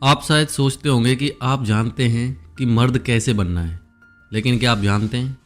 आप शायद सोचते होंगे कि आप जानते हैं कि मर्द कैसे बनना है, लेकिन क्या आप जानते हैं?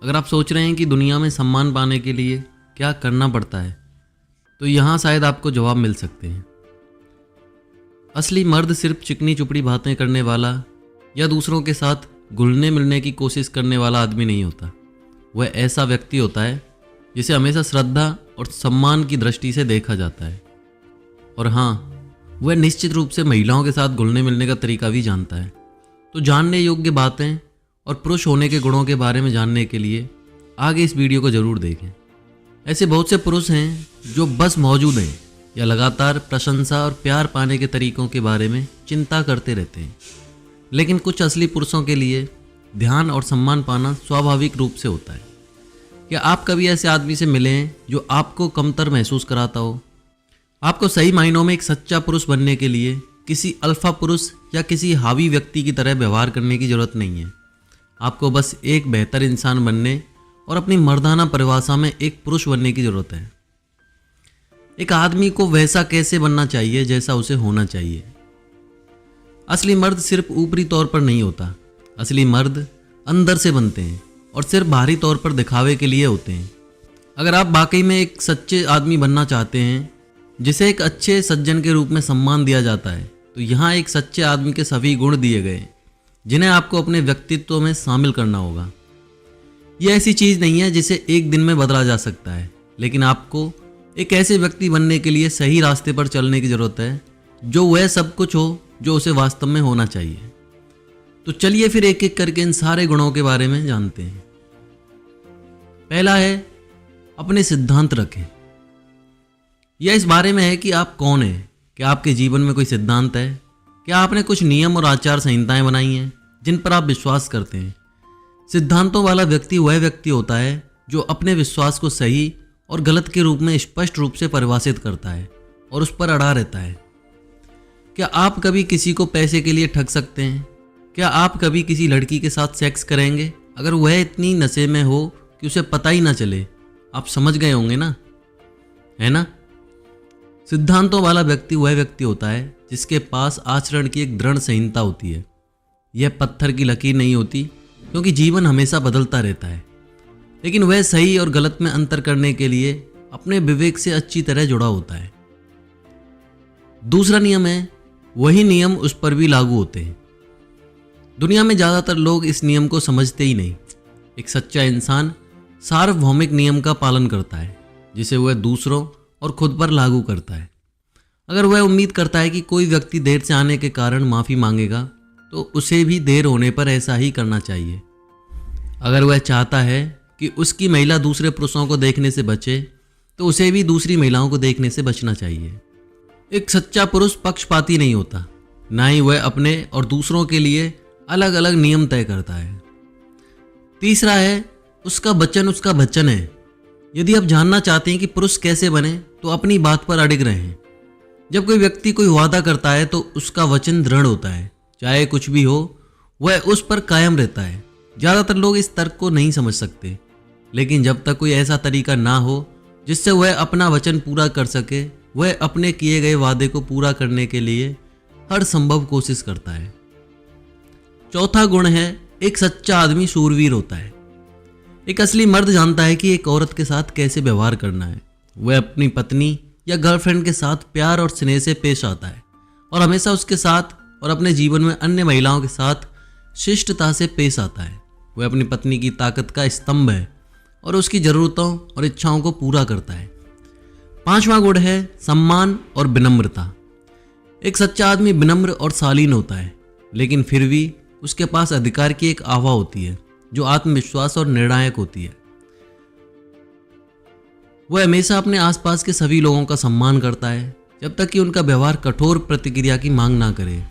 अगर आप सोच रहे हैं कि दुनिया में सम्मान पाने के लिए क्या करना पड़ता है, तो यहाँ शायद आपको जवाब मिल सकते हैं। असली मर्द सिर्फ चिकनी चुपड़ी बातें करने वाला या दूसरों के साथ घुलने मिलने की कोशिश करने वाला आदमी नहीं होता। वह ऐसा व्यक्ति होता है जिसे हमेशा श्रद्धा और सम्मान की दृष्टि से देखा जाता है। और हाँ, वह निश्चित रूप से महिलाओं के साथ घुलने मिलने का तरीका भी जानता है। तो जानने योग्य बातें और पुरुष होने के गुणों के बारे में जानने के लिए आगे इस वीडियो को ज़रूर देखें। ऐसे बहुत से पुरुष हैं जो बस मौजूद हैं या लगातार प्रशंसा और प्यार पाने के तरीकों के बारे में चिंता करते रहते हैं, लेकिन कुछ असली पुरुषों के लिए ध्यान और सम्मान पाना स्वाभाविक रूप से होता है। क्या आप कभी ऐसे आदमी से मिले हैं जो आपको कमतर महसूस कराता हो? आपको सही मायनों में एक सच्चा पुरुष बनने के लिए किसी अल्फा पुरुष या किसी हावी व्यक्ति की तरह व्यवहार करने की जरूरत नहीं है। आपको बस एक बेहतर इंसान बनने और अपनी मर्दाना परिभाषा में एक पुरुष बनने की जरूरत है। एक आदमी को वैसा कैसे बनना चाहिए जैसा उसे होना चाहिए। असली मर्द सिर्फ ऊपरी तौर पर नहीं होता। असली मर्द अंदर से बनते हैं और सिर्फ बाहरी तौर पर दिखावे के लिए होते हैं। अगर आप वाकई में एक सच्चे आदमी बनना चाहते हैं जिसे एक अच्छे सज्जन के रूप में सम्मान दिया जाता है, तो यहाँ एक सच्चे आदमी के सभी गुण दिए गए जिन्हें आपको अपने व्यक्तित्व में शामिल करना होगा। यह ऐसी चीज़ नहीं है जिसे एक दिन में बदला जा सकता है, लेकिन आपको एक ऐसे व्यक्ति बनने के लिए सही रास्ते पर चलने की ज़रूरत है जो वह सब कुछ हो जो उसे वास्तव में होना चाहिए। तो चलिए फिर एक एक करके इन सारे गुणों के बारे में जानते हैं। पहला है, अपने सिद्धांत रखें। यह इस बारे में है कि आप कौन हैं। क्या आपके जीवन में कोई सिद्धांत है? क्या आपने कुछ नियम और आचार संहिताएं बनाई हैं जिन पर आप विश्वास करते हैं? सिद्धांतों वाला व्यक्ति वह व्यक्ति होता है जो अपने विश्वास को सही और गलत के रूप में स्पष्ट रूप से परिभाषित करता है और उस पर अड़ा रहता है। क्या आप कभी किसी को पैसे के लिए ठग सकते हैं? क्या आप कभी किसी लड़की के साथ सेक्स करेंगे अगर वह इतनी नशे में हो कि उसे पता ही ना चले? आप समझ गए होंगे ना, है ना? सिद्धांतों वाला व्यक्ति वह व्यक्ति होता है जिसके पास आचरण की एक दृढ़ संहिता होती है। यह पत्थर की लकीर नहीं होती, क्योंकि जीवन हमेशा बदलता रहता है, लेकिन वह सही और गलत में अंतर करने के लिए अपने विवेक से अच्छी तरह जुड़ा होता है। दूसरा नियम है, वही नियम उस पर भी लागू होते हैं। दुनिया में ज़्यादातर लोग इस नियम को समझते ही नहीं। एक सच्चा इंसान सार्वभौमिक नियम का पालन करता है जिसे वह दूसरों और खुद पर लागू करता है। अगर वह उम्मीद करता है कि कोई व्यक्ति देर से आने के कारण माफ़ी मांगेगा, तो उसे भी देर होने पर ऐसा ही करना चाहिए। अगर वह चाहता है कि उसकी महिला दूसरे पुरुषों को देखने से बचे, तो उसे भी दूसरी महिलाओं को देखने से बचना चाहिए। एक सच्चा पुरुष पक्षपाती नहीं होता, ना ही वह अपने और दूसरों के लिए अलग अलग नियम तय करता है। तीसरा है, उसका वचन उसका वचन है। यदि आप जानना चाहते हैं कि पुरुष कैसे बने, तो अपनी बात पर अड़िग रहें। जब कोई व्यक्ति कोई वादा करता है तो उसका वचन दृढ़ होता है, चाहे कुछ भी हो वह उस पर कायम रहता है। ज़्यादातर लोग इस तर्क को नहीं समझ सकते, लेकिन जब तक कोई ऐसा तरीका ना हो जिससे वह अपना वचन पूरा कर सके, वह अपने किए गए वादे को पूरा करने के लिए हर संभव कोशिश करता है। चौथा गुण है, एक सच्चा आदमी शूरवीर होता है। एक असली मर्द जानता है कि एक औरत के साथ कैसे व्यवहार करना है। वह अपनी पत्नी या गर्लफ्रेंड के साथ प्यार और स्नेह से पेश आता है और हमेशा उसके साथ और अपने जीवन में अन्य महिलाओं के साथ शिष्टता से पेश आता है। वह अपनी पत्नी की ताकत का स्तंभ है और उसकी ज़रूरतों और इच्छाओं को पूरा करता है। पांचवा गुण है, सम्मान और विनम्रता। एक सच्चा आदमी विनम्र और शालीन होता है, लेकिन फिर भी उसके पास अधिकार की एक आभा होती है जो आत्मविश्वास और निर्णायक होती है। वह हमेशा अपने आसपास के सभी लोगों का सम्मान करता है जब तक कि उनका व्यवहार कठोर प्रतिक्रिया की मांग ना करे।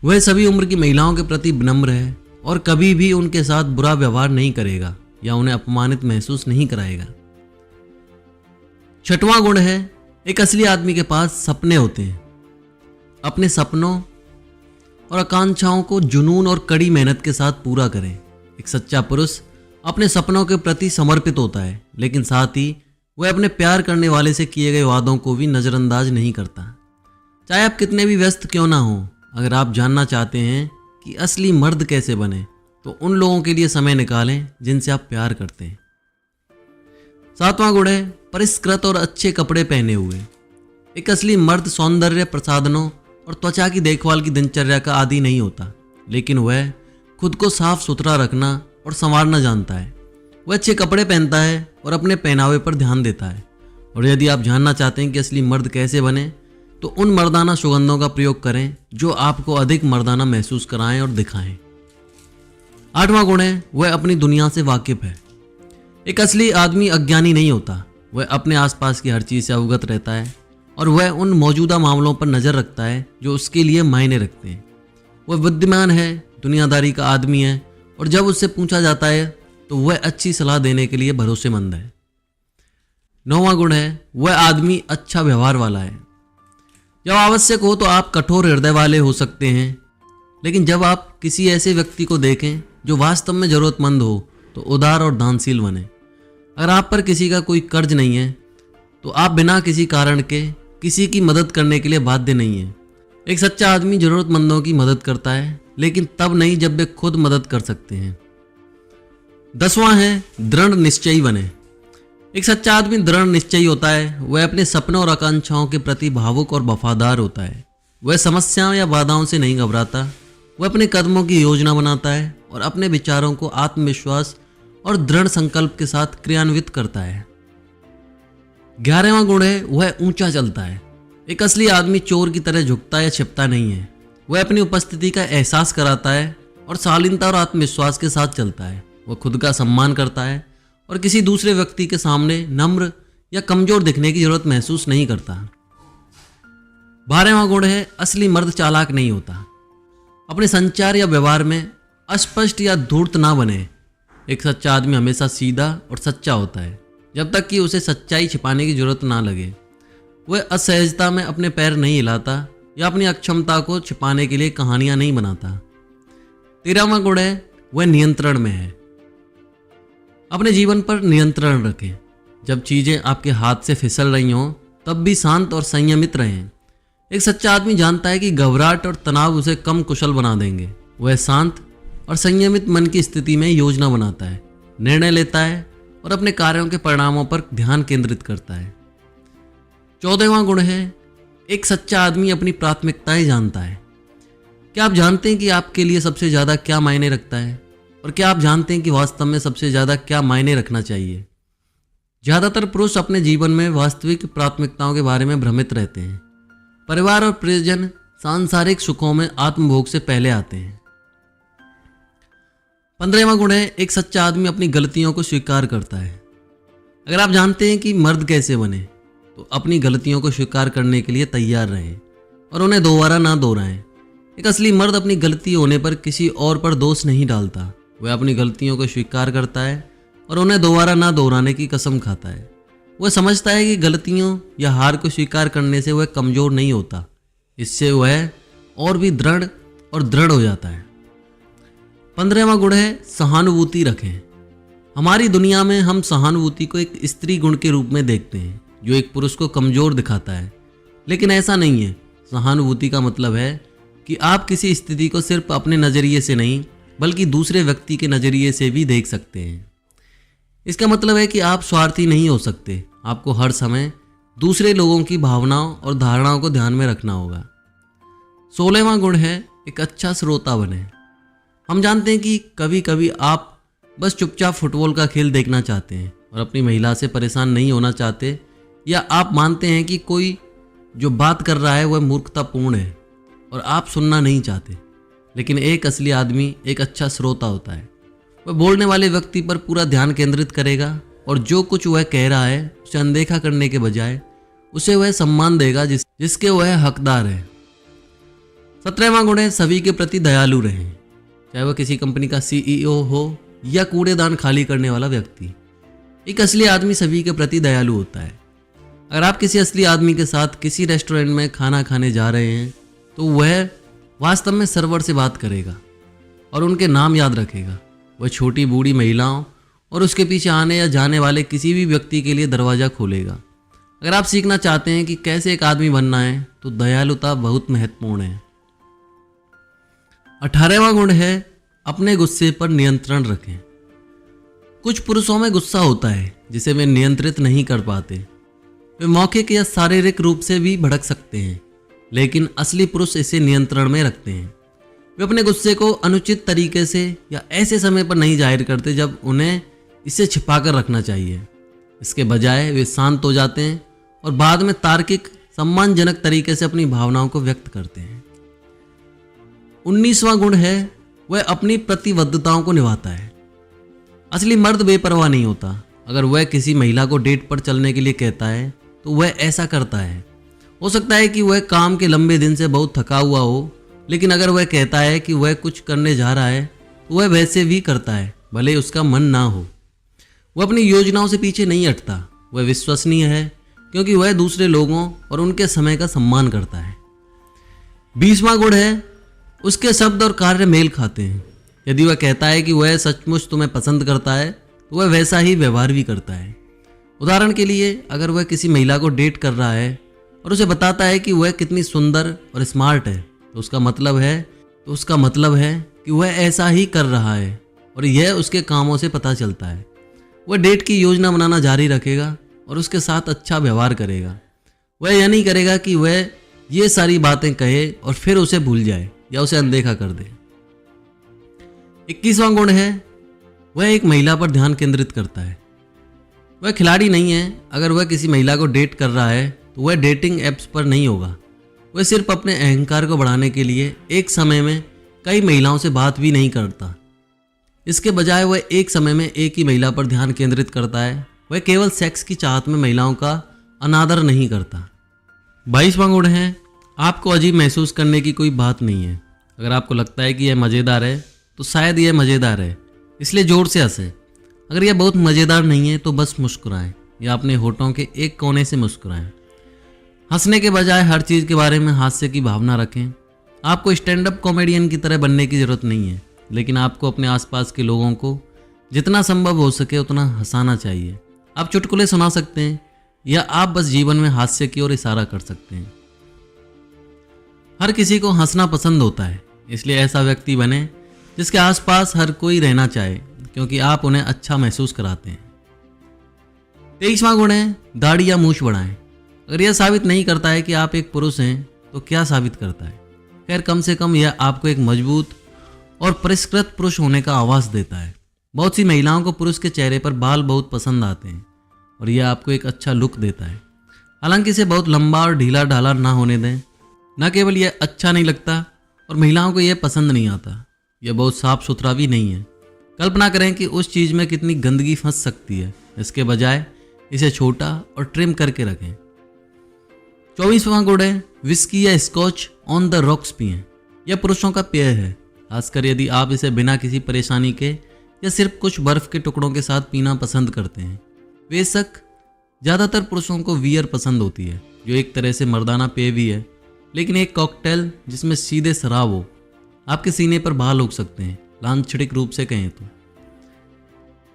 वह सभी उम्र की महिलाओं के प्रति विनम्र है और कभी भी उनके साथ बुरा व्यवहार नहीं करेगा या उन्हें अपमानित महसूस नहीं कराएगा। छठवां गुण है, एक असली आदमी के पास सपने होते हैं। अपने सपनों और आकांक्षाओं को जुनून और कड़ी मेहनत के साथ पूरा करें। एक सच्चा पुरुष अपने सपनों के प्रति समर्पित होता है, लेकिन साथ ही वह अपने प्यार करने वाले से किए गए वादों को भी नज़रअंदाज नहीं करता। चाहे आप कितने भी व्यस्त क्यों ना हो, अगर आप जानना चाहते हैं कि असली मर्द कैसे बने तो उन लोगों के लिए समय निकालें जिनसे आप प्यार करते हैं। 7वां गुण है परिष्कृत और अच्छे कपड़े पहने हुए। एक असली मर्द सौंदर्य प्रसाधनों और त्वचा की देखभाल की दिनचर्या का आदी नहीं होता, लेकिन वह खुद को साफ सुथरा रखना और संवारना जानता है। वह अच्छे कपड़े पहनता है और अपने पहनावे पर ध्यान देता है। और यदि आप जानना चाहते हैं कि असली मर्द कैसे बने तो उन मर्दाना सुगंधों का प्रयोग करें जो आपको अधिक मर्दाना महसूस कराएं और दिखाएं। 8वां गुण है वह अपनी दुनिया से वाकिफ है। एक असली आदमी अज्ञानी नहीं होता, वह अपने आसपास की हर चीज़ से अवगत रहता है और वह उन मौजूदा मामलों पर नज़र रखता है जो उसके लिए मायने रखते हैं। वह बुद्धिमान है, दुनियादारी का आदमी है और जब उससे पूछा जाता है तो वह अच्छी सलाह देने के लिए भरोसेमंद है। 9वां गुण है वह आदमी अच्छा व्यवहार वाला है। जब आवश्यक हो तो आप कठोर हृदय वाले हो सकते हैं, लेकिन जब आप किसी ऐसे व्यक्ति को देखें जो वास्तव में ज़रूरतमंद हो तो उदार और दानशील बने। अगर आप पर किसी का कोई कर्ज नहीं है तो आप बिना किसी कारण के किसी की मदद करने के लिए बाध्य नहीं है। एक सच्चा आदमी ज़रूरतमंदों की मदद करता है, लेकिन तब नहीं जब वे खुद मदद कर सकते हैं। 10वां है दृढ़ निश्चयी बने। एक सच्चा आदमी दृढ़ निश्चयी होता है, वह अपने सपनों और आकांक्षाओं के प्रति भावुक और वफादार होता है। वह समस्याओं या बाधाओं से नहीं घबराता, वह अपने कदमों की योजना बनाता है और अपने विचारों को आत्मविश्वास और दृढ़ संकल्प के साथ क्रियान्वित करता है। 11वां गुण है वह ऊंचा चलता है। एक असली आदमी चोर की तरह झुकता या छिपता नहीं है, वह अपनी उपस्थिति का एहसास कराता है और शालीनता और आत्मविश्वास के साथ चलता है। वह खुद का सम्मान करता है और किसी दूसरे व्यक्ति के सामने नम्र या कमजोर दिखने की जरूरत महसूस नहीं करता। 12वां गुण है असली मर्द चालाक नहीं होता। अपने संचार या व्यवहार में अस्पष्ट या धूर्त ना बने। एक सच्चा आदमी हमेशा सीधा और सच्चा होता है जब तक कि उसे सच्चाई छिपाने की जरूरत ना लगे। वह असहजता में अपने पैर नहीं हिलाता या अपनी अक्षमता को छिपाने के लिए कहानियां नहीं बनाता। 13वां गुण है वह नियंत्रण में है। अपने जीवन पर नियंत्रण रखें। जब चीज़ें आपके हाथ से फिसल रही हों तब भी शांत और संयमित रहें। एक सच्चा आदमी जानता है कि घबराहट और तनाव उसे कम कुशल बना देंगे। वह शांत और संयमित मन की स्थिति में योजना बनाता है, निर्णय लेता है और अपने कार्यों के परिणामों पर ध्यान केंद्रित करता है। 14वां गुण है एक सच्चा आदमी अपनी प्राथमिकताएं जानता है। क्या आप जानते हैं कि आपके लिए सबसे ज़्यादा क्या मायने रखता है? और क्या आप जानते हैं कि वास्तव में सबसे ज़्यादा क्या मायने रखना चाहिए? ज़्यादातर पुरुष अपने जीवन में वास्तविक प्राथमिकताओं के बारे में भ्रमित रहते हैं। परिवार और प्रियजन सांसारिक सुखों में आत्मभोग से पहले आते हैं। 15वां गुण है एक सच्चा आदमी अपनी गलतियों को स्वीकार करता है। अगर आप जानते हैं कि मर्द कैसे बने तो अपनी गलतियों को स्वीकार करने के लिए तैयार रहें और उन्हें दोबारा ना दोहराएं। एक असली मर्द अपनी गलती होने पर किसी और पर दोष नहीं डालता, वह अपनी गलतियों को स्वीकार करता है और उन्हें दोबारा ना दोहराने की कसम खाता है। वह समझता है कि गलतियों या हार को स्वीकार करने से वह कमज़ोर नहीं होता, इससे वह और भी दृढ़ और दृढ़ हो जाता है। 15वां गुण है सहानुभूति रखें। हमारी दुनिया में हम सहानुभूति को एक स्त्री गुण के रूप में देखते हैं जो एक पुरुष को कमज़ोर दिखाता है, लेकिन ऐसा नहीं है। सहानुभूति का मतलब है कि आप किसी स्थिति को सिर्फ अपने नज़रिए से नहीं बल्कि दूसरे व्यक्ति के नज़रिए से भी देख सकते हैं। इसका मतलब है कि आप स्वार्थी नहीं हो सकते, आपको हर समय दूसरे लोगों की भावनाओं और धारणाओं को ध्यान में रखना होगा। 16वां गुण है एक अच्छा श्रोता बने। हम जानते हैं कि कभी कभी आप बस चुपचाप फुटबॉल का खेल देखना चाहते हैं और अपनी महिला से परेशान नहीं होना चाहते, या आप मानते हैं कि कोई जो बात कर रहा है वह मूर्खतापूर्ण है और आप सुनना नहीं चाहते। लेकिन एक असली आदमी एक अच्छा श्रोता होता है। वह बोलने वाले व्यक्ति पर पूरा ध्यान केंद्रित करेगा और जो कुछ वह कह रहा है उसे अनदेखा करने के बजाय उसे वह सम्मान देगा जिसके वह हकदार है। 17वां गुण है सभी के प्रति दयालु रहें, चाहे वह किसी कंपनी का CEO हो या कूड़ेदान खाली करने वाला व्यक्ति। एक असली आदमी सभी के प्रति दयालु होता है। अगर आप किसी असली आदमी के साथ किसी रेस्टोरेंट में खाना खाने जा रहे हैं तो वह वास्तव में सर्वर से बात करेगा और उनके नाम याद रखेगा। वह छोटी बूढ़ी महिलाओं और उसके पीछे आने या जाने वाले किसी भी व्यक्ति के लिए दरवाज़ा खोलेगा। अगर आप सीखना चाहते हैं कि कैसे एक आदमी बनना है तो दयालुता बहुत महत्वपूर्ण है। 18वां गुण है अपने गुस्से पर नियंत्रण रखें। कुछ पुरुषों में गुस्सा होता है जिसे वे नियंत्रित नहीं कर पाते। वे मौखिक या शारीरिक रूप से भी भड़क सकते हैं, लेकिन असली पुरुष इसे नियंत्रण में रखते हैं। वे अपने गुस्से को अनुचित तरीके से या ऐसे समय पर नहीं जाहिर करते जब उन्हें इसे छिपाकर रखना चाहिए। इसके बजाय वे शांत हो जाते हैं और बाद में तार्किक, सम्मानजनक तरीके से अपनी भावनाओं को व्यक्त करते हैं। 19वां गुण है वह अपनी प्रतिबद्धताओं को निभाता है। असली मर्द बेपरवाह नहीं होता। अगर वह किसी महिला को डेट पर चलने के लिए कहता है तो वह ऐसा करता है। हो सकता है कि वह काम के लंबे दिन से बहुत थका हुआ हो, लेकिन अगर वह कहता है कि वह कुछ करने जा रहा है तो वह वैसे भी करता है, भले उसका मन ना हो। वह अपनी योजनाओं से पीछे नहीं हटता। वह विश्वसनीय है क्योंकि वह दूसरे लोगों और उनके समय का सम्मान करता है। 20वां गुण है उसके शब्द और कार्य मेल खाते हैं। यदि वह कहता है कि वह सचमुच तुम्हें पसंद करता है तो वह वैसा ही व्यवहार भी करता है। उदाहरण के लिए, अगर वह किसी महिला को डेट कर रहा है और उसे बताता है कि वह कितनी सुंदर और स्मार्ट है तो उसका मतलब है कि वह ऐसा ही कर रहा है और यह उसके कामों से पता चलता है। वह डेट की योजना बनाना जारी रखेगा और उसके साथ अच्छा व्यवहार करेगा। वह यह नहीं करेगा कि वह ये सारी बातें कहे और फिर उसे भूल जाए या उसे अनदेखा कर दे। 21वां गुण है वह एक महिला पर ध्यान केंद्रित करता है। वह खिलाड़ी नहीं है। अगर वह किसी महिला को डेट कर रहा है तो वह डेटिंग ऐप्स पर नहीं होगा। वह सिर्फ अपने अहंकार को बढ़ाने के लिए एक समय में कई महिलाओं से बात भी नहीं करता। इसके बजाय वह एक समय में एक ही महिला पर ध्यान केंद्रित करता है। वह केवल सेक्स की चाहत में महिलाओं का अनादर नहीं करता। 22वां गुण है आपको अजीब महसूस करने की कोई बात नहीं है। अगर आपको लगता है कि यह मज़ेदार है तो शायद यह मज़ेदार है, इसलिए ज़ोर से हंसें। अगर यह बहुत मज़ेदार नहीं है तो बस मुस्कुराएं या अपने होठों के एक कोने से मुस्कुराएं। हंसने के बजाय हर चीज़ के बारे में हास्य की भावना रखें। आपको स्टैंड अप कॉमेडियन की तरह बनने की ज़रूरत नहीं है, लेकिन आपको अपने आसपास के लोगों को जितना संभव हो सके उतना हंसाना चाहिए। आप चुटकुले सुना सकते हैं या आप बस जीवन में हास्य की ओर इशारा कर सकते हैं। हर किसी को हंसना पसंद होता है, इसलिए ऐसा व्यक्ति बने जिसके आसपास हर कोई रहना चाहे, क्योंकि आप उन्हें अच्छा महसूस कराते हैं। 23वां गुण है दाढ़ी या मूछ बढ़ाएं। अगर यह साबित नहीं करता है कि आप एक पुरुष हैं तो क्या साबित करता है? खैर, कम से कम यह आपको एक मजबूत और परिष्कृत पुरुष होने का आभास देता है। बहुत सी महिलाओं को पुरुष के चेहरे पर बाल बहुत पसंद आते हैं और यह आपको एक अच्छा लुक देता है। हालांकि इसे बहुत लंबा और ढीला ढाला ना होने दें। न केवल यह अच्छा नहीं लगता और महिलाओं को यह पसंद नहीं आता, यह बहुत साफ सुथरा भी नहीं है। कल्पना करें कि उस चीज़ में कितनी गंदगी फंस सकती है। इसके बजाय इसे छोटा और ट्रिम करके रखें। 24वां गुण है विस्की या स्कॉच ऑन द रॉक्स पिएं। यह पुरुषों का पेय है, खासकर यदि आप इसे बिना किसी परेशानी के या सिर्फ कुछ बर्फ के टुकड़ों के साथ पीना पसंद करते हैं। बेशक ज़्यादातर पुरुषों को बियर पसंद होती है, जो एक तरह से मर्दाना पेय भी है, लेकिन एक कॉकटेल जिसमें सीधे शराब हो आपके सीने पर बाल उग सकते हैं, लांछनिक रूप से कहें तो।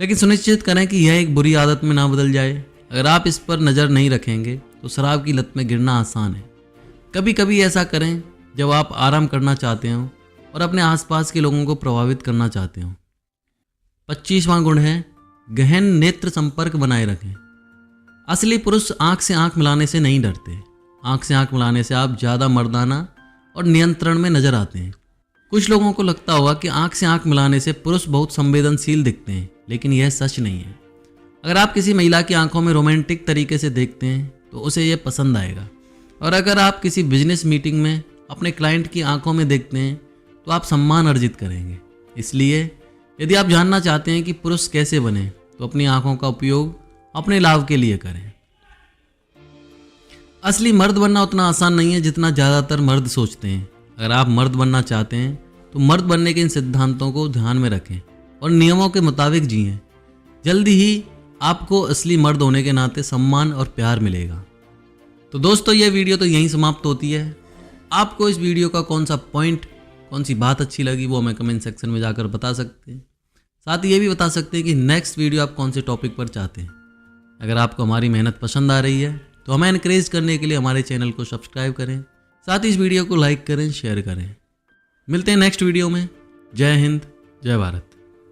लेकिन सुनिश्चित करें कि यह एक बुरी आदत में ना बदल जाए। अगर आप इस पर नज़र नहीं रखेंगे तो शराब की लत में गिरना आसान है। कभी कभी ऐसा करें जब आप आराम करना चाहते हो और अपने आसपास के लोगों को प्रभावित करना चाहते हो। 25वां गुण है गहन नेत्र संपर्क बनाए रखें। असली पुरुष आंख से आंख मिलाने से नहीं डरते। आंख से आंख मिलाने से आप ज़्यादा मर्दाना और नियंत्रण में नजर आते हैं। कुछ लोगों को लगता होगा कि आंख से आंख मिलाने से पुरुष बहुत संवेदनशील दिखते हैं, लेकिन यह सच नहीं है। अगर आप किसी महिला की आंखों में रोमांटिक तरीके से देखते हैं तो उसे यह पसंद आएगा, और अगर आप किसी बिजनेस मीटिंग में अपने क्लाइंट की आंखों में देखते हैं तो आप सम्मान अर्जित करेंगे। इसलिए यदि आप जानना चाहते हैं कि पुरुष कैसे बने तो अपनी आंखों का उपयोग अपने लाभ के लिए करें। असली मर्द बनना उतना आसान नहीं है जितना ज़्यादातर मर्द सोचते हैं। अगर आप मर्द बनना चाहते हैं तो मर्द बनने के इन सिद्धांतों को ध्यान में रखें और नियमों के मुताबिक जिएं। जल्दी ही आपको असली मर्द होने के नाते सम्मान और प्यार मिलेगा। तो दोस्तों, ये वीडियो तो यहीं समाप्त होती है। आपको इस वीडियो का कौन सा पॉइंट, कौन सी बात अच्छी लगी वो हमें कमेंट सेक्शन में जाकर बता सकते हैं। साथ ही ये भी बता सकते हैं कि नेक्स्ट वीडियो आप कौन से टॉपिक पर चाहते हैं। अगर आपको हमारी मेहनत पसंद आ रही है तो हमें इनकरेज करने के लिए हमारे चैनल को सब्सक्राइब करें, साथ ही इस वीडियो को लाइक करें, शेयर करें। मिलते हैं नेक्स्ट वीडियो में। जय हिंद, जय भारत।